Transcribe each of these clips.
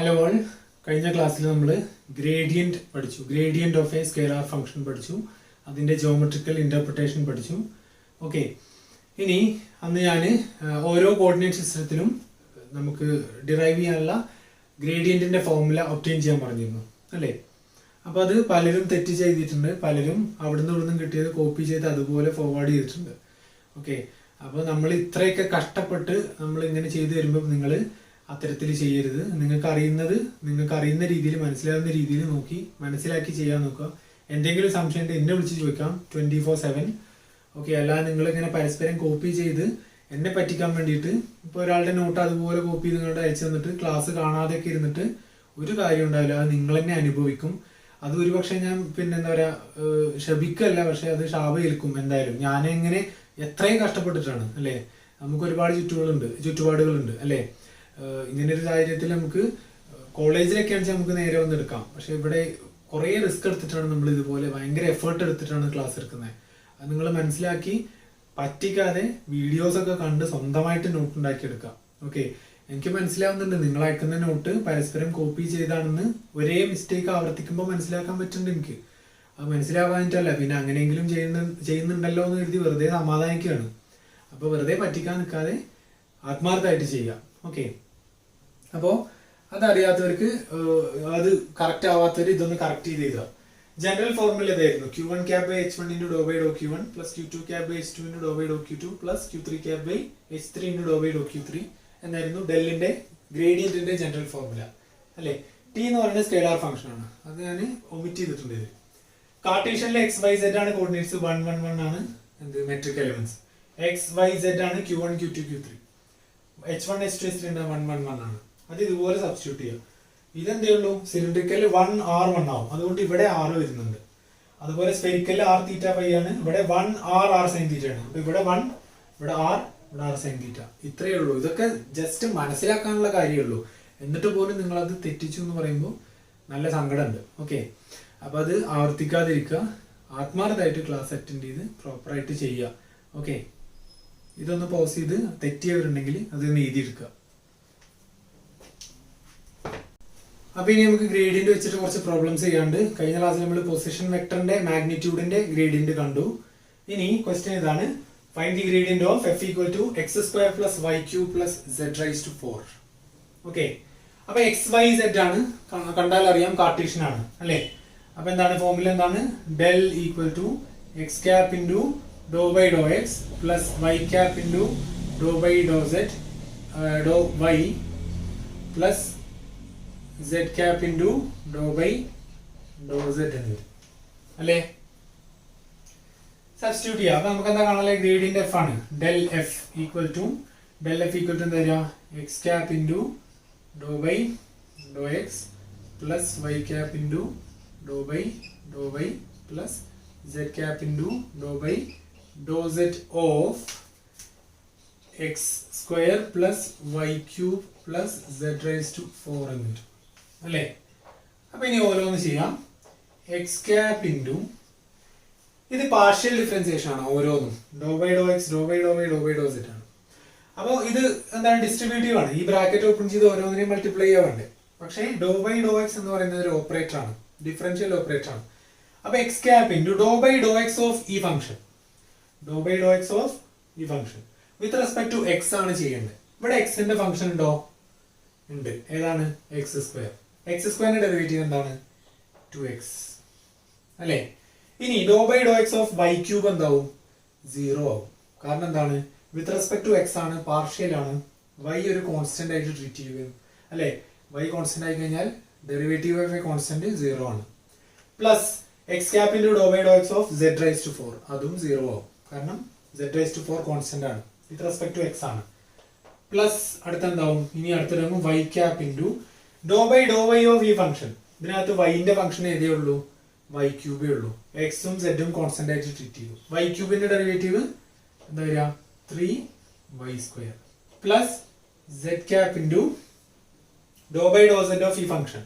Hello all, കഴിഞ്ഞ ക്ലാസ്സിൽ നമ്മൾ ഗ്രേഡിയൻറ്റ് പഠിച്ചു. Gradient of A scalar function പഠിച്ചു. അതിൻ്റെ ജോമെട്രിക്കൽ ഇൻ്റർപ്രിട്ടേഷൻ പഠിച്ചു. ഓക്കെ, ഇനി അന്ന് ഞാൻ ഓരോ കോർഡിനേറ്റ് സിസ്റ്റത്തിലും നമുക്ക് ഡിറൈവ് ചെയ്യാനുള്ള ഗ്രേഡിയൻറ്റിൻ്റെ ഫോർമുല ഒബ്റ്റെയിൻ ചെയ്യാൻ പറഞ്ഞിരുന്നു അല്ലേ. അപ്പോൾ അത് പലരും തെറ്റ് ചെയ്തിട്ടുണ്ട്, പലരും അവിടുന്ന് ഇവിടുന്ന് കിട്ടിയത് കോപ്പി ചെയ്ത് അതുപോലെ ഫോർവേഡ് ചെയ്തിട്ടുണ്ട്. ഓക്കെ, അപ്പോൾ നമ്മൾ ഇത്രയൊക്കെ കഷ്ടപ്പെട്ട് നമ്മൾ ഇങ്ങനെ ചെയ്തു വരുമ്പോൾ നിങ്ങൾ അത്തരത്തിൽ ചെയ്യരുത്. നിങ്ങൾക്ക് അറിയുന്ന രീതിയിൽ, മനസ്സിലാവുന്ന രീതിയിൽ നോക്കി മനസ്സിലാക്കി ചെയ്യാൻ നോക്കുക. എന്തെങ്കിലും സംശയം ഉണ്ടെങ്കിൽ എന്നെ വിളിച്ച് ചോദിക്കാം 24/7. ഓക്കെ, അല്ലാതെ നിങ്ങളിങ്ങനെ പരസ്പരം കോപ്പി ചെയ്ത് എന്നെ പറ്റിക്കാൻ വേണ്ടിയിട്ട് ഇപ്പോൾ ഒരാളുടെ നോട്ട് അതുപോലെ കോപ്പി ചെയ്ത് നിങ്ങളുടെ അയച്ചു തന്നിട്ട് ക്ലാസ് കാണാതെയൊക്കെ ഇരുന്നിട്ട് ഒരു കാര്യം ഉണ്ടാവില്ല. അത് നിങ്ങൾ തന്നെ അനുഭവിക്കും. അത് ഒരുപക്ഷെ ഞാൻ എന്താ പറയുക, ശപിക്കല്ല, പക്ഷെ അത് ശാപം ഏൽക്കും എന്തായാലും. ഞാനെങ്ങനെ എത്രയും കഷ്ടപ്പെട്ടിട്ടാണ് അല്ലേ. നമുക്ക് ഒരുപാട് ചുറ്റുപാടുകളുണ്ട് അല്ലേ. ഇങ്ങനെ ഒരു സാഹചര്യത്തിൽ നമുക്ക് കോളേജിലൊക്കെ ആണെച്ചാൽ നമുക്ക് നേരെ വന്ന് എടുക്കാം. പക്ഷെ ഇവിടെ കുറേ റിസ്ക് എടുത്തിട്ടാണ് നമ്മൾ ഇതുപോലെ ഭയങ്കര എഫേർട്ട് എടുത്തിട്ടാണ് ക്ലാസ് എടുക്കുന്നത്. അത് നിങ്ങൾ മനസ്സിലാക്കി പറ്റിക്കാതെ വീഡിയോസൊക്കെ കണ്ട് സ്വന്തമായിട്ട് നോട്ട് ഉണ്ടാക്കിയെടുക്കുക. ഓക്കെ, എനിക്ക് മനസ്സിലാവുന്നുണ്ട് നിങ്ങൾ അയക്കുന്ന നോട്ട് പരസ്പരം കോപ്പി ചെയ്താണെന്ന് ഒരേ മിസ്റ്റേക്ക് ആവർത്തിക്കുമ്പോൾ മനസ്സിലാക്കാൻ പറ്റുന്നുണ്ട് എനിക്ക്. അത് മനസ്സിലാവാനിട്ടല്ല, പിന്നെ അങ്ങനെയെങ്കിലും ചെയ്യുന്നുണ്ടല്ലോ എന്ന് കരുതി വെറുതെ സമാധാനിക്കുകയാണ്. അപ്പോൾ വെറുതെ പറ്റിക്കാൻ നിൽക്കാതെ ആത്മാർത്ഥമായിട്ട് ചെയ്യുക. ഓക്കെ, അപ്പോൾ അതറിയാത്തവർക്ക്, അത് കറക്റ്റ് ആവാത്തവർ ഇതൊന്ന് കറക്റ്റ് ചെയ്താൽ. ജനറൽ ഫോർമുല ഇതായിരുന്നു: Q1 cap by H1 into dou by dou Q1 plus Q2 cap by H2 into dou by dou Q2 plus Q3 cap by H3 into dou by dou Q3 എന്നായിരുന്നു ഡെല്ലിന്റെ ഗ്രേഡിയന്റിന്റെ general formula അല്ലേ. T എന്ന് പറയുന്നത് scalar function ആണ്. അത് ഞാൻ omit ചെയ്തിട്ടുണ്ട്. ഇത് കാർട്ടീഷ്യനിലെ XYZ ആണ് കോർഡിനേറ്റ്സ്. 1 1 1 ആണ് എന്ത് മെട്രിക് എലിമെന്റ്സ്. XYZ ആണ് Q1 Q2 Q3. H1 H2 H3 1 1 1 ആണ്. അത് ഇതുപോലെ സബ്സ്റ്റിറ്റ്യൂട്ട് ചെയ്യുക. ഇതെന്തേ ഉള്ളൂ, സിലിണ്ടറിക്കൽ 1 R 1 ആവും. അതുകൊണ്ട് ഇവിടെ R വരുന്നുണ്ട്. അതുപോലെ സ്ഫെറിക്കൽ R തീറ്റ ഫൈ ആണ്. ഇവിടെ 1 R R സൈൻ തീറ്റ ആണ്. അപ്പൊ ഇവിടെ 1, ഇവിടെ R, ഇവിടെ R സൈൻ തീറ്റ. ഇത്രയേ ഉള്ളൂ. ഇതൊക്കെ ജസ്റ്റ് മനസ്സിലാക്കാനുള്ള കാര്യമുള്ളൂ. എന്നിട്ട് പോലും നിങ്ങളത് തെറ്റിച്ചു എന്ന് പറയുമ്പോൾ നല്ല സങ്കടമുണ്ട്. ഓക്കെ, അപ്പൊ അത് ആവർത്തിക്കാതിരിക്കുക. ആത്മാർത്ഥമായിട്ട് ക്ലാസ് അറ്റൻഡ് ചെയ്ത് പ്രോപ്പറായിട്ട് ചെയ്യുക. ഓക്കെ, ഇതൊന്ന് പോസ് ചെയ്ത് തെറ്റിയവരുണ്ടെങ്കിൽ അതൊന്ന് എഴുതിയെടുക്കുക. അപ്പൊ ഇനി നമുക്ക് ഗ്രേഡിയന്റ് വെച്ചിട്ട് കുറച്ച് പ്രോബ്ലംസ് ചെയ്യാണ്ട്. കഴിഞ്ഞ ക്ലാസ്സിൽ നമ്മൾ പൊസിഷൻ വെക്ടറിന്റെ മാഗ്നിറ്റ്യൂഡിന്റെ ഗ്രേഡിയന്റ് കണ്ടു. ഇനി ക്വസ്റ്റ്യൻ ഇതാണ്: find the gradient of f equal to x² plus y³ plus z raised to 4. Okay, അപ്പൊ XYZ ആണ്, കണ്ടാൽ അറിയാം കാർട്ടീഷ്യൻ ആണ് അല്ലേ. അപ്പൊ എന്താണ് ഫോർമുല? എന്താണ്? Del equal to x cap into dou by dou x plus y cap into dou by dou z dou y plus z cap into dou by dou z എന്ന് വരും അല്ലേ. സബ്സ്റ്റിറ്റ്യൂട്ട് ചെയ്യാം. അപ്പൊ നമുക്ക് എന്താ കാണാല്ലേ, ഗ്രേഡിയന്റ് f ആണ്. Del F equal to എന്താ വരിക? x cap into dou by dou x plus y cap into dou by dou y plus z cap into dou by dou z of x square plus y cube plus z raised to 4 എന്ന് വരും അല്ലേ. അപ്പൊ ഇനി ഓരോന്ന് ചെയ്യാം. X cap into, ഇത് partial differentiation ആണ്. ഓരോന്നും doe by Dr x, doe by Dr y, doe by doe z ആണ്. അപ്പോൾ ഇത് എന്താണ്, ഡിസ്ട്രിബ്യൂട്ടീവ് ആണ്. ഈ ബ്രാക്കറ്റ് ഓപ്പൺ ചെയ്ത് ഓരോന്നിനെയും മൾട്ടിപ്ലൈ ചെയ്യാറുണ്ട്. പക്ഷേ ഡോ ബൈ ഡോ എക്സ് എന്ന് പറയുന്നത് ഒരു ഓപ്പറേറ്റർ ആണ്, ഡിഫറൻഷ്യൽ ഓപ്പറേറ്റർ ആണ്. അപ്പൊ x cap into Dr by Dr x of ഈ function, doe by Dr x of ഈ function with respect to x ആണ് ചെയ്യേണ്ടത്. ഇവിടെ എക്സിന്റെ ഫംഗ്ഷൻ ഉണ്ടോ? ഉണ്ട്. ഏതാണ്? X square. എക്സ് സ്ക്വയറിന്റെ ഡെറിവേറ്റീവ് എന്താണ്? 2x അല്ലേ. ഇനി doe by Dr x of y cube എന്താവും? 0 ആവും. കാരണം എന്താണ്? വിത്ത് റെസ്പെക്ട് ടു എക്സ് ആണ്, പാർഷ്യൽ ആണ്. വൈ ഒരു കോൺസ്റ്റന്റ് ആയിട്ട് ട്രീറ്റ് ചെയ്യും അല്ലേ. വൈ കോൺസ്റ്റന്റ് ആയി കഴിഞ്ഞാൽ ഡെറിവേറ്റീവ് ഓഫ് എ കോൺസ്റ്റന്റ് 0 ആണ്. Plus x cap into Dr by Dr x of z raised to 4, അതും 0 ആവും. കാരണം z raised to 4 കോൺസ്റ്റന്റ് ആണ്, വിത്ത് റെസ്പെക്ട് ടു എക്സ് ആണ്. പ്ലസ് അടുത്തെന്താവും? ഇനി അടുത്തിടുമ്പോൾ y cap into Dr by Dr y of ഈ ഫംഗ്ഷൻ. ഇതിനകത്ത് വൈന്റെ ഫംഗ്ഷൻ ഏതേ ഉള്ളൂ? വൈ ക്യൂബേ ഉള്ളൂ. എക്സും സെഡും കോൺസ്റ്റന്റ് ആയിട്ട് ട്രീറ്റ് ചെയ്തു. വൈ ക്യൂബിന്റെ ഡെറിവേറ്റീവ് എന്താ വരിക? 3y² plus z cap into Dr by doe z of ഈ ഫംഗ്ഷൻ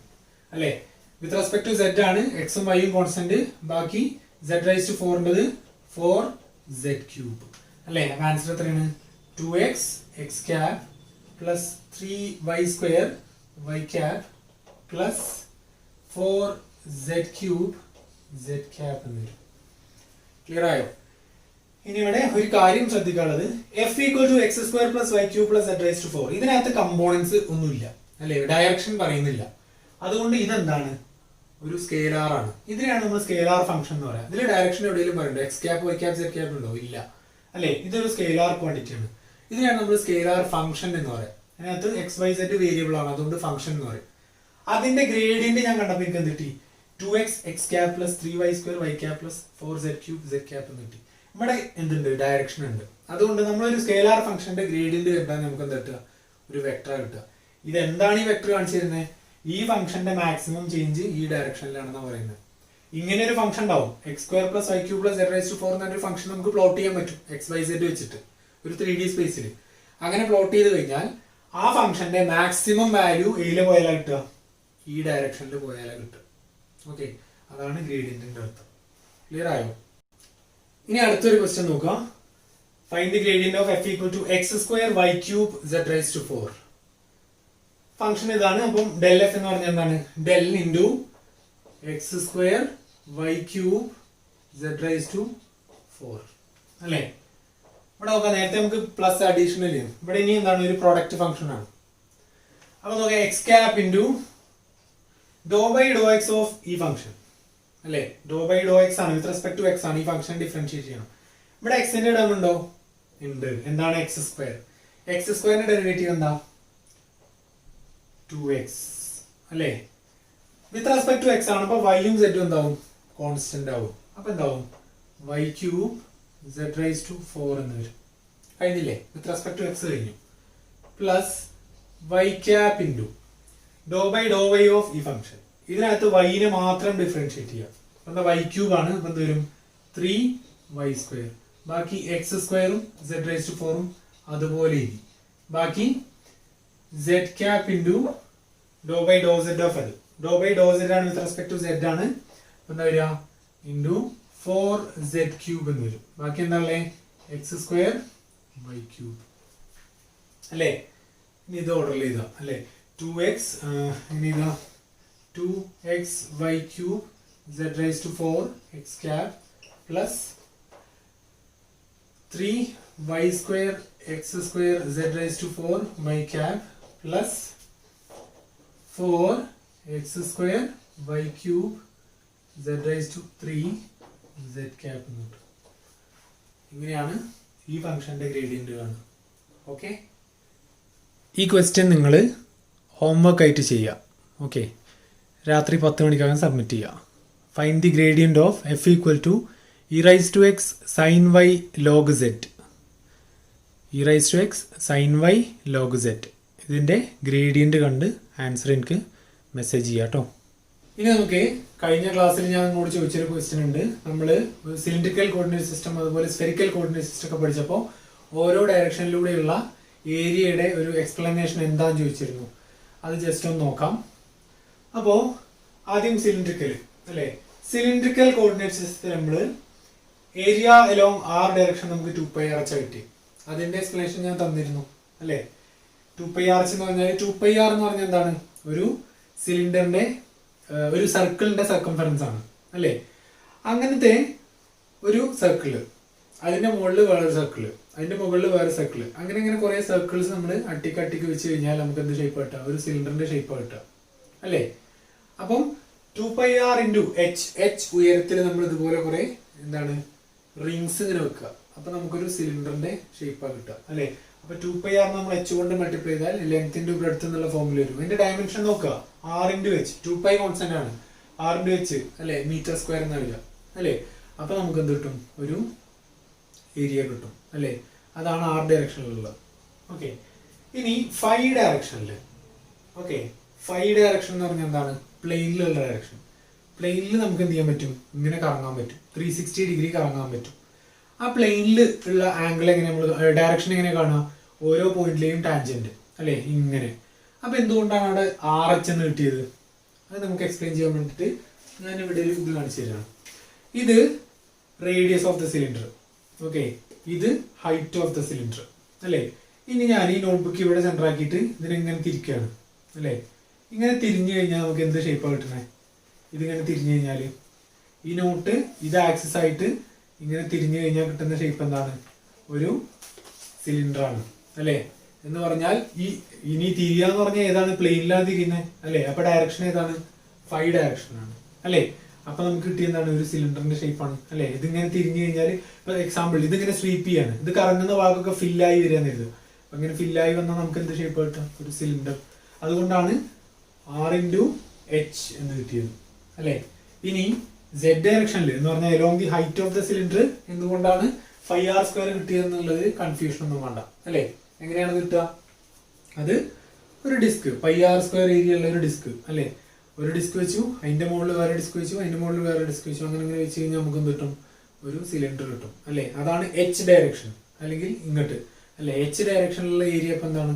അല്ലേ. വിത്ത് റെസ്പെക്ട് ടു z ആണ്, എക്സും വൈയും കോൺസ്റ്റന്റ്. ബാക്കി z raised to 4 4z³ അല്ലേ. അപ്പൊ ആൻസർ എത്രയാണ്? 2x x cap plus 3y² y cap plus 4z cube z cap എന്ന് വരും. ക്ലിയർ ആയോ? ഇനി ഇവിടെ ഒരു കാര്യം ശ്രദ്ധിക്കാനുള്ളത് f equal to x square plus y cube plus z raise to 4. ഇതിനകത്ത് കമ്പോണൻസ് ഒന്നുമില്ല അല്ലേ, ഡയറക്ഷൻ പറയുന്നില്ല. അതുകൊണ്ട് ഇതെന്താണ്, ഒരു സ്കെയിലാർ ആണ്. ഇതിനെയാണ് നമ്മൾ സ്കെയിലാർ ഫംഗ്ഷൻ എന്ന് പറയാം. ഇതിൽ ഡയറക്ഷൻ എവിടെയെങ്കിലും പറയുന്നുണ്ടോ? X cap y cap z cap ഉണ്ടോ? ഇല്ല അല്ലേ. ഇതൊരു സ്കെയിലാർ ക്വാണ്ടിറ്റി ആണ്. ഇതിനാണ് നമ്മൾ സ്കെയിലാർ ഫംഗ്ഷൻ എന്ന് പറയാം. അതിനകത്ത് എക്സ് വൈ സെഡ് വേരിയബിൾ ആണ്, അതുകൊണ്ട് ഫംഗ്ഷൻ എന്ന് പറയും. അതിന്റെ ഗ്രേഡിയന്റ് ഞാൻ കണ്ടപ്പോൾ എനിക്ക് എന്ത് കിട്ടി? 2x x cap plus 3y square y cap plus 4z cube z cap എന്ന് കിട്ടി. ഇവിടെ എന്തുണ്ട്? ഡയറക്ഷൻ ഉണ്ട്. അതുകൊണ്ട് നമ്മളൊരു സ്കെയിലാർ ഫംഗ്ഷന്റെ ഗ്രേഡിയന്റ് കിട്ടാൻ നമുക്ക് എന്താ കിട്ടുക? ഒരു വെക്ടർ കിട്ടുക. ഇത് എന്താണ് ഈ വെക്ടർ കാണിച്ചു തരുന്നത്? ഈ ഫംഗ്ഷന്റെ മാക്സിമം ചേഞ്ച് ഈ ഡയറക്ഷനിലാണെന്ന് പറയുന്നത്. ഇങ്ങനെ ഒരു ഫംഗ്ഷൻ ഉണ്ടാവും, x square plus y cube plus z raise to 4 എന്നൊരു ഫംഗ്ഷൻ നമുക്ക് പ്ലോട്ട് ചെയ്യാൻ പറ്റും എക്സ് വൈ സെഡ് വെച്ചിട്ട് ഒരു 3D സ്പേസിൽ. അങ്ങനെ പ്ലോട്ട് ചെയ്ത് കഴിഞ്ഞാൽ ആ ഫംഗ്ഷന്റെ മാക്സിമം വാല്യൂ ഏതിൽ പോയാലാ കിട്ടുക? ഈ ഡയറക്ഷനിൽ പോയാലാ കിട്ടുക. ഓക്കെ, അതാണ് ഗ്രേഡിയന്റിന്റെ അർത്ഥം. ക്ലിയർ ആയോ? ഇനി അടുത്തൊരു ക്വസ്റ്റ്യൻ നോക്കാം. Find the gradient of f equal to x square y cube z raise to 4. Function ഇതാണ്. അപ്പം ഡെൽ എഫ് എന്ന് പറഞ്ഞാൽ എന്താണ്? Del into x square y cube z raise to 4 അല്ലേ. ഇവിടെ നോക്കാം, നേരത്തെ നമുക്ക് പ്ലസ് അഡീഷണൽ ചെയ്യും. ഇവിടെ ഇനി എന്താണ്? ഒരു പ്രോഡക്റ്റ് ഫംഗ്ഷൻ ആണ്. അപ്പൊ നോക്കാം, x cap into Dr by Dr x of ഈ ഫംഗ്ഷൻ അല്ലേ. ഡോ ബൈ ഡോ എക്സ് ആണ്, വിത്ത് റെസ്പെക്ട് ടു എക്സ് ആണ്. ഈ ഫംഗ്ഷൻ ഡിഫറൻഷിയേറ്റ് ചെയ്യണം. ഇവിടെ എക്സിന്റെ ടേം ഉണ്ടോ? ഉണ്ട്. എന്താണ് എക്സ് സ്ക്വയർ? എക്സ് സ്ക്വയറിന്റെ ഡെറിവേറ്റീവ് എന്താ? 2x അല്ലേ. വിത്ത് റെസ്പെക്ട് ടു എക്സ് ആണ്. അപ്പൊ വൈയും സെറ്റും എന്താവും? കോൺസ്റ്റന്റ് ആവും. അപ്പൊ എന്താവും? Y cube z raise to 4 എന്ന് വരും. കഴിഞ്ഞില്ലേ? വിത്ത് റെസ്പെക്ട് ടു എക്സ് കഴിഞ്ഞു. Plus y cap into Dr by Dr y of ഈ ഫംഗ്ഷൻ. ഇതിനകത്ത് വൈനെ മാത്രം ഡിഫറൻഷിയേറ്റ് ചെയ്യാം. എന്താ? വൈ ക്യൂബ് ആണ്. അപ്പൊ എന്ത് വരും? 3y square. ബാക്കി എക്സ് സ്ക്വയറും z റൈസ് ടു 4ഉം അതുപോലെ ഇനി. ബാക്കി z cap into Dr by do z of അത്. ഡോ ബൈ ഡോ z ആണ്, വിത്ത് റെസ്പെക്ട് ടു z ആണ്. എന്താ വരിക? ഇൻറ്റു 4z ക്യൂബ് എന്ന് വരും. ബാക്കി എന്താ ഉള്ളത്? എക്സ് സ്ക്വയർ വൈ ക്യൂബ് അല്ലേ. ഇനി ഇത് ഓർഡറിൽ ചെയ്താ അല്ലേ. 2x ഇനി ഇതാ 2x y cube z raise to 4 x cap plus 3y square x square z raise to 4 y cap plus 4x square y cube z raise to 3z cap എന്ന് കിട്ടും. ഇങ്ങനെയാണ് ഈ ഫംഗ്ഷന്റെ ഗ്രേഡിയന്റ് കാണുക. ഓക്കെ, ഈ question നിങ്ങൾ homework ആയിട്ട് ചെയ്യുക. ഓക്കെ, രാത്രി 10 മണിക്കകം സബ്മിറ്റ് ചെയ്യുക. Find the gradient of f equal to e raise to x sin y log z. E raise to x sin y log z. ഇതിൻ്റെ ഗ്രേഡിയന്റ് കണ്ട് ആൻസർ എനിക്ക് മെസ്സേജ് ചെയ്യാം കേട്ടോ. ഇനി നമുക്ക് കഴിഞ്ഞ ക്ലാസ്സിൽ ഞാൻ നിങ്ങളോട് ചോദിച്ചൊരു ക്വസ്റ്റ്യൻ ഉണ്ട്. നമ്മൾ സിലിണ്ടറിക്കൽ കോർഡിനേറ്റ് സിസ്റ്റം അതുപോലെ സ്ഫെറിക്കൽ കോർഡിനേറ്റ് സിസ്റ്റം ഒക്കെ പഠിച്ചപ്പോൾ ഓരോ ഡയറക്ഷനിലൂടെയുള്ള ഏരിയയുടെ ഒരു എക്സ്പ്ലനേഷൻ എന്താണെന്ന് ചോദിച്ചിരുന്നു. അത് ജസ്റ്റ് ഒന്ന് നോക്കാം. അപ്പോൾ ആദ്യം സിലിണ്ടറിക്കൽ അല്ലേ. സിലിണ്ടറിക്കൽ കോർഡിനേറ്റ് സിസ്റ്റത്തിൽ നമ്മൾ ഏരിയ അലോങ് ആർ ഡയറക്ഷൻ നമുക്ക് 2πr കിട്ടി. അതിന്റെ എക്സ്പ്ലനേഷൻ ഞാൻ തന്നിരുന്നു അല്ലേ. 2πr എന്ന് പറഞ്ഞാൽ 2πr എന്ന് പറഞ്ഞാൽ എന്താണ്? ഒരു സിലിണ്ടറിന്റെ ഒരു സർക്കിളിന്റെ സർക്കംഫറൻസ് ആണ് അല്ലേ. അങ്ങനത്തെ ഒരു സർക്കിള്, അതിന്റെ മുകളിൽ വേറൊരു സർക്കിള്, അതിന്റെ മുകളിൽ വേറെ സർക്കിള്, അങ്ങനെ ഇങ്ങനെ കുറെ സർക്കിൾസ് നമ്മൾ അട്ടിക്ക് വെച്ച് കഴിഞ്ഞാൽ നമുക്ക് എന്ത് ഷേപ്പ് കിട്ടുക? ഒരു സിലിണ്ടറിന്റെ ഷേപ്പ് കിട്ടുക അല്ലേ. അപ്പം 2πr ഇൻറ്റു h ഉയരത്തിൽ നമ്മൾ ഇതുപോലെ കുറെ എന്താണ് റിങ്സ് ഇങ്ങനെ വെക്കുക. അപ്പൊ നമുക്കൊരു സിലിണ്ടറിന്റെ ഷേപ്പാണ് കിട്ടുക അല്ലേ. അപ്പൊ 2πr നമ്മൾ h കൊണ്ട് മൾട്ടിപ്ലൈ ചെയ്താൽ ലെങ്ത് ഇൻറ്റു ബ്രെഡ്ത്ത് എന്നുള്ള ഫോമിൽ വരും. ഇതിന്റെ ഡയമെൻഷൻ നോക്കുക, r ഇൻറ്റു h. 2π കോൺസ്റ്റന്റ് ആണ്, r ഇൻറ്റു h അല്ലെ, മീറ്റർ സ്ക്വയർ എന്ന് വരിക അല്ലേ. അപ്പൊ നമുക്ക് എന്ത് കിട്ടും? ഒരു ഏരിയ കിട്ടും അല്ലേ. അതാണ് r ഡയറക്ഷനിലുള്ളത്. ഓക്കെ, ഇനി ഫൈ ഡയറക്ഷനിൽ. ഓക്കെ, ഫൈ ഡയറക്ഷൻ എന്ന് പറഞ്ഞാൽ എന്താണ്? പ്ലെയിനിലുള്ള ഡയറക്ഷൻ. പ്ലെയിനിൽ നമുക്ക് എന്ത് ചെയ്യാൻ പറ്റും? ഇങ്ങനെ കറങ്ങാൻ പറ്റും, 360 ഡിഗ്രി കറങ്ങാൻ പറ്റും. ആ പ്ലെയിനിൽ ഉള്ള ആംഗിൾ എങ്ങനെ നമ്മൾ ഡയറക്ഷൻ എങ്ങനെ കാണുക? ഓരോ പോയിന്റിലെയും ടാൻജന്റ് അല്ലേ, ഇങ്ങനെ. അപ്പൊ എന്തുകൊണ്ടാണ് അവിടെ RH എന്ന് കിട്ടിയത്? അത് നമുക്ക് എക്സ്പ്ലെയിൻ ചെയ്യാൻ വേണ്ടിയിട്ട് ഞാൻ ഇവിടെ ഒരു ഇത് കാണിച്ചു തരാണ്. ഇത് radius of the cylinder. Okay, ഇത് ഹൈറ്റ് ഓഫ് ദ സിലിണ്ടർ അല്ലേ. ഇനി ഞാൻ ഈ നോട്ട്ബുക്ക് ഇവിടെ സെന്റർ ആക്കിയിട്ട് ഇതിനെങ്ങനെ തിരിക്കുകയാണ് അല്ലേ. ഇങ്ങനെ തിരിഞ്ഞു കഴിഞ്ഞാൽ നമുക്ക് എന്ത് ഷേപ്പാണ് കിട്ടുന്നത്? ഇതിങ്ങനെ തിരിഞ്ഞു കഴിഞ്ഞാൽ ഈ നോട്ട് ഇത് ആക്സിസ് ആയിട്ട് ഇങ്ങനെ തിരിഞ്ഞു കഴിഞ്ഞാൽ കിട്ടുന്ന ഷേപ്പ് എന്താണ്? ഒരു സിലിണ്ടർ ആണ് അല്ലേ? എന്ന് പറഞ്ഞാൽ ഇനി തിരിയാന്ന് പറഞ്ഞാൽ ഏതാണ്? പ്ലെയിനിലാണ് തിരിയുന്നത് അല്ലേ? അപ്പൊ ഡയറക്ഷൻ ഏതാണ്? ഫൈ ഡയറക്ഷൻ ആണ് അല്ലേ? അപ്പൊ നമുക്ക് കിട്ടിയ എന്താണ്? ഒരു സിലിണ്ടറിന്റെ ഷേപ്പാണ് അല്ലേ? ഇതിങ്ങനെ തിരിഞ്ഞു കഴിഞ്ഞാൽ ഇപ്പൊ എക്സാമ്പിൾ ഇതിങ്ങനെ സ്വീപ്പ് ചെയ്യാണ്, ഇത് കറങ്ങുന്ന ഭാഗമൊക്കെ ഫില്ലായി വരികയെന്ന് കരുതുക. അപ്പൊ ഇങ്ങനെ ഫില്ലായി വന്നാൽ നമുക്ക് എന്ത് ഷേപ്പ് കിട്ടും? ഒരു സിലിണ്ടർ. അതുകൊണ്ടാണ് R×H എന്ന് കിട്ടിയത് അല്ലേ? ഇനി Z ഡയറക്ഷനിൽ എന്ന് പറഞ്ഞാൽ along the height of the cylinder എന്തുകൊണ്ടാണ് πr² കിട്ടിയെന്നുള്ളത് കൺഫ്യൂഷൻ ഒന്നും വേണ്ട അല്ലേ? എങ്ങനെയാണ് കിട്ടുക? അത് ഒരു ഡിസ്ക് πr² ഏരിയ ഉള്ള ഒരു ഡിസ്ക് അല്ലേ? ഒരു ഡിസ്ക് വെച്ചു, അതിന്റെ മുകളിൽ വേറെ ഡിസ്ക് വെച്ചു, അതിന്റെ മുകളിൽ വേറെ ഡിസ്ക് വെച്ചു, അങ്ങനെ അങ്ങനെ വെച്ച് കഴിഞ്ഞാൽ നമുക്ക് എന്ത് കിട്ടും? ഒരു സിലിണ്ടർ കിട്ടും അല്ലേ? അതാണ് H ഡയറക്ഷൻ അല്ലെങ്കിൽ ഇങ്ങോട്ട് അല്ലെ? H ഡയറക്ഷനിലുള്ള ഏരിയ ഇപ്പൊ എന്താണ്?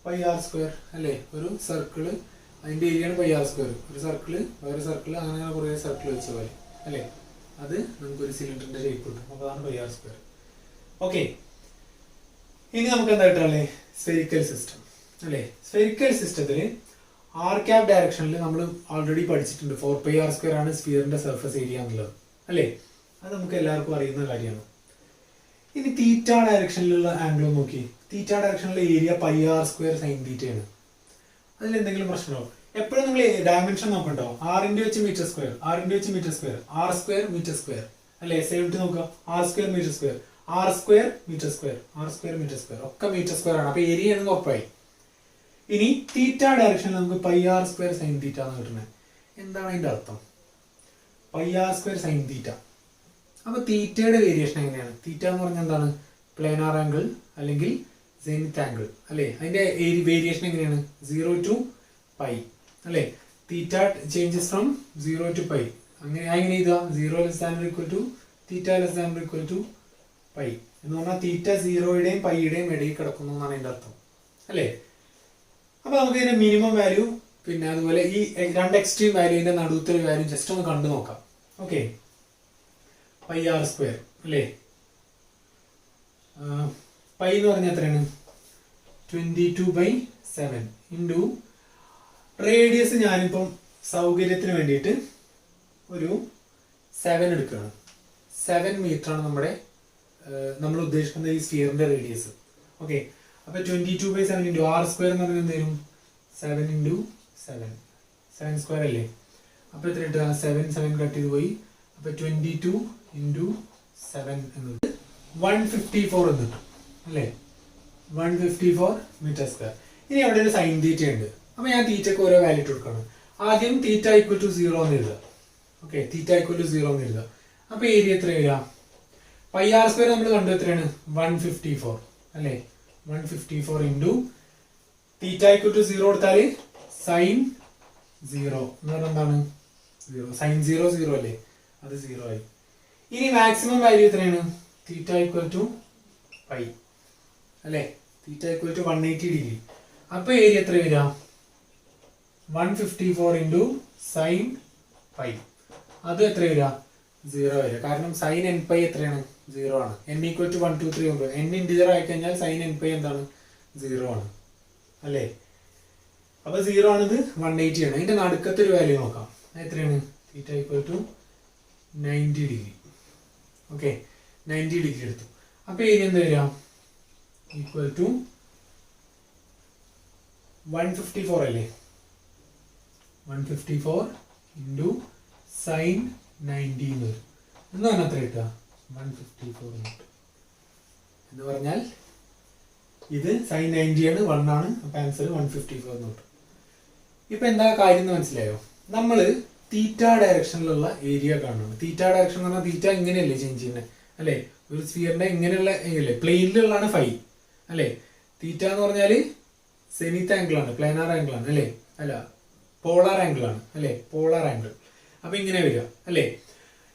πr² അല്ലേ? ഒരു സർക്കിള് അതിന്റെ ഏരിയയാണ് πr². ഒരു സർക്കിള് വേറെ സർക്കിള് അങ്ങനെ കുറെ സർക്കിൾ വെച്ച പോലെ അല്ലേ? അത് നമുക്കൊരു സിലിണ്ടറിന്റെ ഷേപ്പ് കിട്ടും. അപ്പൊ അതാണ് πr². ഓക്കെ, ഇനി നമുക്ക് എന്താ കിട്ടാല്ലേ? സ്ഫെറിക്കൽ സിസ്റ്റം അല്ലേ? സ്ഫെറിക്കൽ സിസ്റ്റത്തില് r ഡയറക്ഷനിൽ നമ്മൾ ഓൾറെഡി പഠിച്ചിട്ടുണ്ട്. 4πr² ആണ് സ്ഫിയറിന്റെ സർഫസ് ഏരിയ എന്നുള്ളത് അല്ലേ? അത് നമുക്ക് എല്ലാവർക്കും അറിയുന്ന കാര്യമാണ്. ഇനി തീറ്റ ഡയറക്ഷനിലുള്ള ആംഗിൾ നോക്കി. തീറ്റ ഡയറക്ഷനിലുള്ള ഏരിയ πr² sin θ ആണ്. അതിൽ എന്തെങ്കിലും പ്രശ്നമോ? എപ്പോഴും നിങ്ങൾ dimension നോക്കണ്ടോ? r×h m², r×h m², r² m² അല്ലെ? സെയിം നോക്കുക, r² m², r² m², r² m² ഒക്കെ m² ആണ്. അപ്പൊ ഏരിയ എന്ന് ഉറപ്പായി. ഇനി തീറ്റ ഡയറക്ഷനിൽ നമുക്ക് πr² sin θ എന്ന് കിട്ടുന്നത്. എന്താണ് അതിന്റെ അർത്ഥം? πr² sin θ. അപ്പൊ തീറ്റയുടെ വേരിയേഷൻ എങ്ങനെയാണ്? തീറ്റ എന്ന് പറഞ്ഞാൽ എന്താണ്? പ്ലാനാർ ആംഗിൾ അല്ലെങ്കിൽ സെനിത്ത് ആംഗിൾ അല്ലെ? അതിന്റെ വേരിയേഷൻ എങ്ങനെയാണ്? 0 to π അല്ലെ? തീറ്റ ചേഞ്ചസ് ഫ്രം 0 to π. അങ്ങനെ എഴുതാം. 0 ≤ തീറ്റ ≤ π എന്ന് പറഞ്ഞാൽ തീറ്റ 0യുടെയും പൈയുടെയും ഇടയിൽ കിടക്കുന്നു എന്നാണ് അതിന്റെ അർത്ഥം അല്ലെ? അപ്പൊ നമുക്ക് ഇതിന്റെ മിനിമം വാല്യൂ പിന്നെ അതുപോലെ ഈ രണ്ട് എക്സ്ട്രീം വാല്യൂവിന്റെ നടുവത്തെ വാല്യൂ ജസ്റ്റ് ഒന്ന് കണ്ടു നോക്കാം. ഓക്കെ, πr² അല്ലേ? പൈ എന്ന് പറഞ്ഞാൽ എത്രയാണ്? 22/7 ഇൻറ്റു റേഡിയസ്. ഞാനിപ്പം സൗകര്യത്തിന് വേണ്ടിയിട്ട് ഒരു 7 എടുക്കുകയാണ്. 7 മീറ്റർ ആണ് നമ്മൾ ഉദ്ദേശിക്കുന്ന ഈ സ്ഫിയറിന്റെ റേഡിയസ്. ഓക്കെ, അപ്പൊ 22/7 ഇൻറ്റു r² എന്ന് പറഞ്ഞാൽ എന്ത് വരും? 7 × 7 7² അല്ലേ? അപ്പൊ എത്ര കിട്ടുക? 7 കട്ട് ചെയ്ത് പോയി. അപ്പൊ 22 × 7 എന്നത് 154 എന്ന് കിട്ടും അല്ലേ? 154 m². ഇനി അവിടെ ഒരു സൈൻ തീറ്റ ഉണ്ട്. അപ്പൊ ഞാൻ തീറ്റക്ക് ഓരോ വാല്യൂ കൊടുക്കണം. ആദ്യം θ = 0 എന്ന് എഴുതുക. ഓക്കെ, θ = 0 എന്ന് എഴുതുക. അപ്പൊ ഏരിയ എത്ര വരിക? πr² നമ്മൾ കണ്ടു എത്രയാണ്? 154 അല്ലേ? 154 ഇൻറ്റു θ = 0 കൊടുത്താൽ sin 0 എന്ന് പറഞ്ഞാൽ എന്താണ്? 0. sin 0 0 അല്ലേ? അത് 0 ആയി. ഇനി മാക്സിമം വാല്യൂ എത്രയാണ്? θ = π അല്ലേ? θ = 180 ഡിഗ്രി. അപ്പൊ ഏരിയ എത്ര വരിക? 154 ഇൻറ്റു sin π. അത് എത്ര വരിക? 0 വരിക. കാരണം sin nπ എത്രയാണ്? 0 ആണ്. n = 1 2 3 4. n ഇൻറ്റിജർ ആയി കഴിഞ്ഞാൽ sin nπ എന്താണ്? 0 ആണ് അല്ലേ? അപ്പൊ 0 ആണിത് 180 ആണ്. അതിന്റെ നടുക്കത്തെ ഒരു വാല്യൂ നോക്കാം. എത്രയാണ്? θ = 90 ഡിഗ്രി. ഓക്കെ, 90 ഡിഗ്രി എടുത്തു. അപ്പൊ ഏരിയ എന്താ വരിക? = 154 അല്ലേ? 154 ഇൻറ്റു sin 90 എന്ന് വരും. എന്ന് പറഞ്ഞാൽ എത്ര കിട്ടുക? 154 എന്ന് പറഞ്ഞാൽ ഇത് sin 90 ആണ്, 1 ആണ്. അപ്പൊ ആൻസർ 154 എന്ന് കിട്ടും. ഇപ്പൊ എന്താ കാര്യം എന്ന് മനസ്സിലായോ? നമ്മള് തീറ്റ ഡയറക്ഷനിലുള്ള ഏരിയ കാണണം. തീറ്റ ഡയറക്ഷൻ എന്ന് പറഞ്ഞാൽ തീറ്റ ഇങ്ങനെയല്ലേ ചേഞ്ച് ചെയ്യുന്നത് അല്ലെ? ഒരു സ്ഫിയറിന്റെ ഇങ്ങനെയുള്ള അല്ലേ? പ്ലെയിനിലുള്ളതാണ് ഫൈ അല്ലെ? തീറ്റ എന്ന് പറഞ്ഞാല് സെനിത്ത് ആംഗിൾ ആണ്, പ്ലാനാർ ആംഗിൾ ആണ് അല്ലെ? അല്ല, പോളാർ ആംഗിൾ ആണ് അല്ലെ? Polar angle. അപ്പൊ ഇങ്ങനെ വരിക അല്ലെ?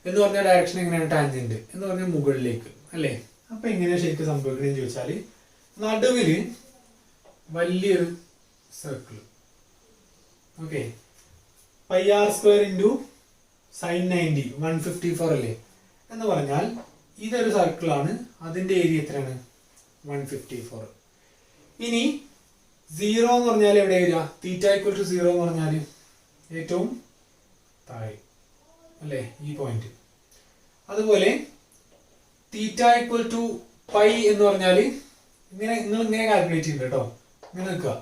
എന്ന് പറഞ്ഞാൽ ഡയറക്ഷൻ എങ്ങനെയാണ്? ടാൻജന്റ് എന്ന് പറഞ്ഞാൽ മുകളിലേക്ക് അല്ലെ? അപ്പൊ എങ്ങനെയാ ശരിക്കും സംഭവിക്കണെന്ന് ചോദിച്ചാല് നടുവില് വലിയൊരു circle. Okay, πr² into sin 90 154 അല്ലേ? എന്ന് പറഞ്ഞാൽ ഇതൊരു സർക്കിളാണ്. അതിന്റെ ഏരിയ എത്രയാണ്? 154. ഇനി സീറോ എന്ന് പറഞ്ഞാൽ എവിടെ വരിക? തീറ്റ ഈക്വൽ ടു സീറോ എന്ന് പറഞ്ഞാൽ ഏറ്റവും താഴെ അല്ലേ, ഈ പോയിന്റ്. അതുപോലെ തീറ്റ ഈക്വൽ ടു പൈ എന്ന് പറഞ്ഞാൽ ഇങ്ങനെ നിങ്ങൾ ഇങ്ങനെ കാൽക്കുലേറ്റ് ചെയ്യുന്നുണ്ട് കേട്ടോ. ഇങ്ങനെ നിൽക്കുക,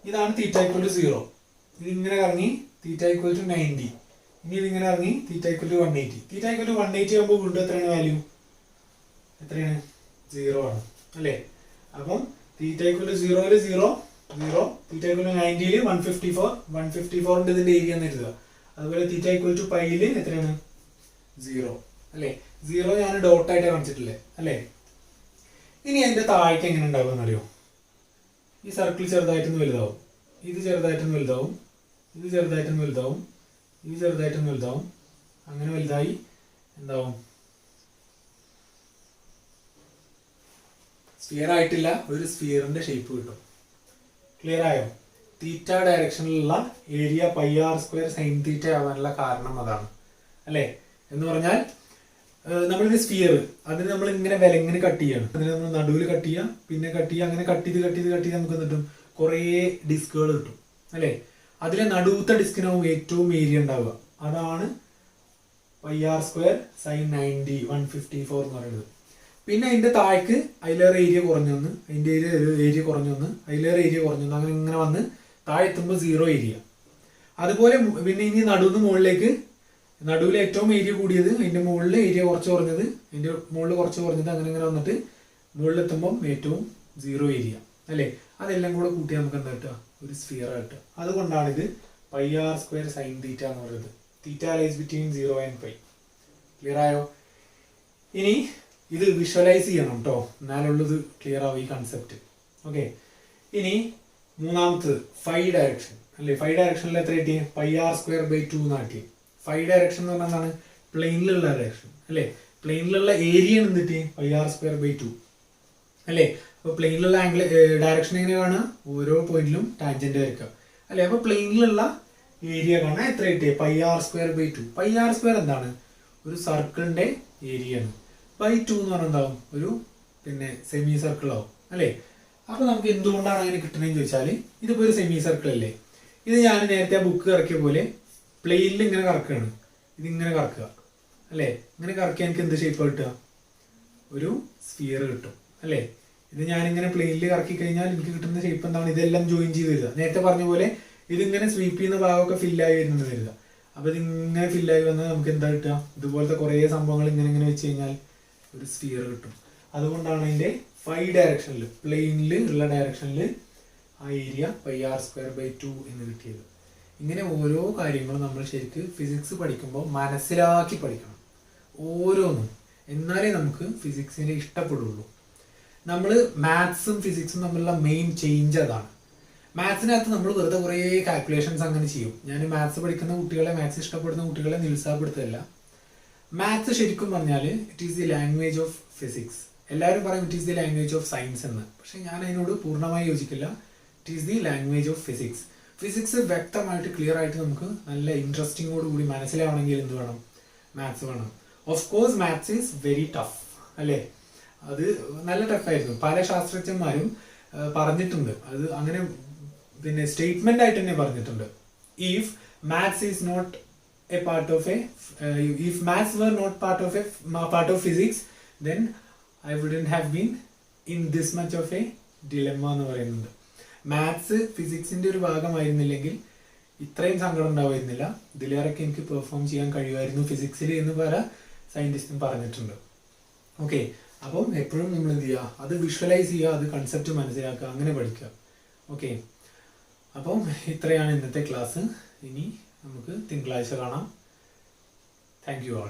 ഇതാണ് തീറ്റ ഈക്വൽ ടു സീറോ. ഇത് ഇങ്ങനെ ഇറങ്ങി തീറ്റ ഈക്വൽ ടു 90. ഇനി ഇതിങ്ങനെ ഇറങ്ങി theta equal to 180. Theta equal to 180 ആകുമ്പോൾ വീണ്ടും എത്രയാണ് വാല്യൂ? എത്രയാണ്? 0 ആണ് അല്ലേ. അപ്പം theta equal to 0 0 0, theta equal to 90 154. 154 ഇതിന്റെ ഏരിയ എന്ന് എഴുതുക. അതുപോലെ തീറ്റ ഈക്വൽ ടു പൈയിൽ എത്രയാണ്? 0 അല്ലേ. 0 ഞാൻ ഡോട്ടായിട്ട് കാണിച്ചിട്ടില്ലേ അല്ലേ. ഇനി അതിന്റെ താഴേക്ക് എങ്ങനെ ഉണ്ടാവുക എന്നറിയോ? ഈ സർക്കിൾ ചെറുതായിട്ടൊന്ന് വലുതാവും, ഇത് ചെറുതായിട്ടൊന്ന് വലുതാവും, ഇത് ചെറുതായിട്ടൊന്ന് വലുതാവും, ഇത് ചെറുതായിട്ടൊന്ന് വലുതാവും. അങ്ങനെ വലുതായി എന്താവും? സ്ഫിയർ ആയിട്ടില്ല, ഒരു സ്ഫിയറിന്റെ ഷേപ്പ് കിട്ടും. ക്ലിയർ ആയോ? തീറ്റ ഡയറക്ഷനിലുള്ള area pi r square sine theta ആവാനുള്ള കാരണം അതാണ് അല്ലേ. എന്ന് പറഞ്ഞാൽ നമ്മളൊരു സ്ഫിയർ, അതിന് നമ്മൾ ഇങ്ങനെ വിലങ്ങനെ കട്ട് ചെയ്യണം. അതിന് നമ്മൾ നടുവിൽ കട്ട് ചെയ്യാം, പിന്നെ കട്ട് ചെയ്യുക, അങ്ങനെ കട്ട് ചെയ്ത് നമുക്ക് കിട്ടും കുറേ ഡിസ്കുകൾ കിട്ടും അല്ലേ. അതിലെ നടുവത്തെ ഡിസ്കിനാവും ഏറ്റവും ഏരിയ ഉണ്ടാവുക. അതാണ് പൈ ആർ സ്ക്വയർ സൈൻ 90 154 എന്ന് പറയുന്നത്. പിന്നെ അതിന്റെ താഴേക്ക് അതിലേറെ ഏരിയ കുറഞ്ഞു വന്ന്, അതിന്റെ ഏരിയ കുറഞ്ഞു വന്ന്, അതിലേറെ ഏരിയ കുറഞ്ഞു വന്ന്, അങ്ങനെ ഇങ്ങനെ വന്ന് താഴെ എത്തുമ്പോൾ 0 ഏരിയ. അതുപോലെ പിന്നെ ഇനി നടുവിന് മുകളിലേക്ക്, നടുവിൽ ഏറ്റവും ഏരിയ കൂടിയത്, അതിന്റെ മുകളിൽ ഏരിയ കുറച്ച് കുറഞ്ഞത്, അതിന്റെ മുകളിൽ കുറച്ച് കുറഞ്ഞത്, അങ്ങനെ അങ്ങനെ വന്നിട്ട് മുകളിലെത്തുമ്പം ഏറ്റവും 0 ഏരിയ അല്ലേ. അതെല്ലാം കൂടെ കൂട്ടി നമുക്ക് എന്താ കിട്ടുക? ഒരു സ്ഫിയർ കിട്ടുക. അതുകൊണ്ടാണ് ഇത് pi r square sine theta എന്ന് പറയുന്നത്. Theta lies between 0 and pi. Clear ആയോ? ഇനി ഇത് വിഷ്വലൈസ് ചെയ്യണം കേട്ടോ, എന്നാലുള്ളത് ക്ലിയർ ആവും ഈ കൺസെപ്റ്റ്. ഓക്കെ. ഇനി മൂന്നാമത്തത് ഫൈ ഡയറക്ഷൻ അല്ലേ. ഫൈ ഡയറക്ഷനിൽ എത്ര കിട്ടി? പൈ ആർ സ്ക്വയർ ബൈ 2 നാട്ടി. ഫൈ ഡയറക്ഷൻ എന്ന് പറഞ്ഞാൽ എന്താണ്? പ്ലെയിനിലുള്ള ഡയറക്ഷൻ അല്ലേ. പ്ലെയിനിലുള്ള ഏരിയ എന്തിട്ട്? പൈ ആർ സ്ക്വയർ ബൈ 2 അല്ലേ. അപ്പൊ പ്ലെയിനിലുള്ള ആംഗിൾ ഡയറക്ഷൻ എങ്ങനെ കാണുക? ഓരോ പോയിന്റിലും ടാൻജന്റ് വരയ്ക്കുക അല്ലെ. അപ്പൊ പ്ലെയിനിലുള്ള ഏരിയ കാണാൻ എത്ര കിട്ടിയ? Pi r square by 2. Pi r square എന്താണ്? ഒരു സർക്കിളിന്റെ ഏരിയ ആണ്. ബൈ 2 എന്ന് പറഞ്ഞാൽ എന്താവും? ഒരു പിന്നെ സെമി സർക്കിൾ ആവും അല്ലേ. അപ്പൊ നമുക്ക് എന്തുകൊണ്ടാണ് അങ്ങനെ കിട്ടണമെന്ന് ചോദിച്ചാൽ, ഇതിപ്പോ ഒരു സെമി സർക്കിൾ അല്ലേ. ഇത് ഞാൻ നേരത്തെ ബുക്ക് ഇറക്കിയ പോലെ പ്ലെയിനിൽ ഇങ്ങനെ കറക്കുകയാണ്. ഇതിങ്ങനെ കറക്കുക അല്ലേ. ഇങ്ങനെ കറക്കിയാൽ എനിക്ക് എന്ത് ഷേപ്പ് കിട്ടുക? ഒരു സ്ഫിയർ കിട്ടും അല്ലേ. ഇത് ഞാനിങ്ങനെ പ്ലെയിനിൽ കറക്കി കഴിഞ്ഞാൽ എനിക്ക് കിട്ടുന്ന ഷേപ്പ് എന്താണ്? ഇതെല്ലാം ജോയിൻ ചെയ്ത് തരിക. നേരത്തെ പറഞ്ഞ പോലെ ഇതിങ്ങനെ സ്വീപ്പ് ചെയ്യുന്ന ഭാഗമൊക്കെ ഫില്ലായി വരുന്നത് തരിക. അപ്പൊ ഇതിങ്ങനെ ഫില്ലായി വന്നാൽ നമുക്ക് എന്താ കിട്ടുക? ഇതുപോലത്തെ കുറേ സംഭവങ്ങൾ ഇങ്ങനെ ഇങ്ങനെ വെച്ച് കഴിഞ്ഞാൽ ഒരു സ്ഫിയർ കിട്ടും. അതുകൊണ്ടാണ് അതിന്റെ ഫൈ ഡയറക്ഷനിൽ, പ്ലെയിനിൽ ഉള്ള ഡയറക്ഷനിൽ ആ area pi r square by 2 എന്ന് കിട്ടിയത്. ഇങ്ങനെ ഓരോ കാര്യങ്ങളും നമ്മൾ ശരിക്ക് ഫിസിക്സ് പഠിക്കുമ്പോൾ മനസ്സിലാക്കി പഠിക്കണം ഓരോന്നും. എന്നാലേ നമുക്ക് ഫിസിക്സിനെ ഇഷ്ടപ്പെടുള്ളൂ. നമ്മൾ മാത്സും ഫിസിക്സും തമ്മിലുള്ള മെയിൻ ചേഞ്ച് അതാണ്. മാത്സിനകത്ത് നമ്മൾ വെറുതെ കുറേ കാൽക്കുലേഷൻസ് അങ്ങനെ ചെയ്യും. ഞാൻ മാത്സ് പഠിക്കുന്ന കുട്ടികളെ, മാത്സ് ഇഷ്ടപ്പെടുന്ന കുട്ടികളെ നിരുത്സാഹപ്പെടുത്തല്ല. മാത്സ് ശരിക്കും പറഞ്ഞാൽ it is the language of physics. എല്ലാവരും പറയും it is the language of science എന്ന്. പക്ഷെ ഞാൻ അതിനോട് പൂർണ്ണമായി യോജിക്കില്ല. It is the language of physics. Physics വ്യക്തമായിട്ട് ക്ലിയർ ആയിട്ട് നമുക്ക് നല്ല ഇൻട്രസ്റ്റിങ്ങോട് കൂടി മനസ്സിലാവണമെങ്കിൽ എന്ത് വേണം? മാത്സ് വേണം. Of course maths is very tough അല്ലേ. അത് നല്ല ടഫായിരുന്നു. പല ശാസ്ത്രജ്ഞന്മാരും പറഞ്ഞിട്ടുണ്ട് അത്. അങ്ങനെ പിന്നെ സ്റ്റേറ്റ്മെന്റ് ആയിട്ട് തന്നെ പറഞ്ഞിട്ടുണ്ട്. If maths is not a part of a if maths were not part of physics, then I wouldn't have been in this much of a dilemma എന്ന് പറയുന്നുണ്ട്. മാത്സ് ഫിസിക്സിന്റെ ഒരു ഭാഗമായിരുന്നില്ലെങ്കിൽ ഇത്രയും സങ്കടം ഉണ്ടാവുമായിരുന്നില്ല. ഇതിലേറെയൊക്കെ എനിക്ക് പെർഫോം ചെയ്യാൻ കഴിയുമായിരുന്നു ഫിസിക്സിൽ എന്ന് പല സയന്റിസ്റ്റും പറഞ്ഞിട്ടുണ്ട്. ഓക്കെ. അപ്പം എപ്പോഴും നമ്മൾ എന്ത് ചെയ്യുക? അത് വിഷ്വലൈസ് ചെയ്യുക, അത് കൺസെപ്റ്റ് മനസ്സിലാക്കുക, അങ്ങനെ പഠിക്കുക. ഓക്കെ. അപ്പം ഇത്രയാണ് ഇന്നത്തെ ക്ലാസ്. ഇനി നമുക്ക് തിങ്കളാഴ്ച കാണാം. Thank you all.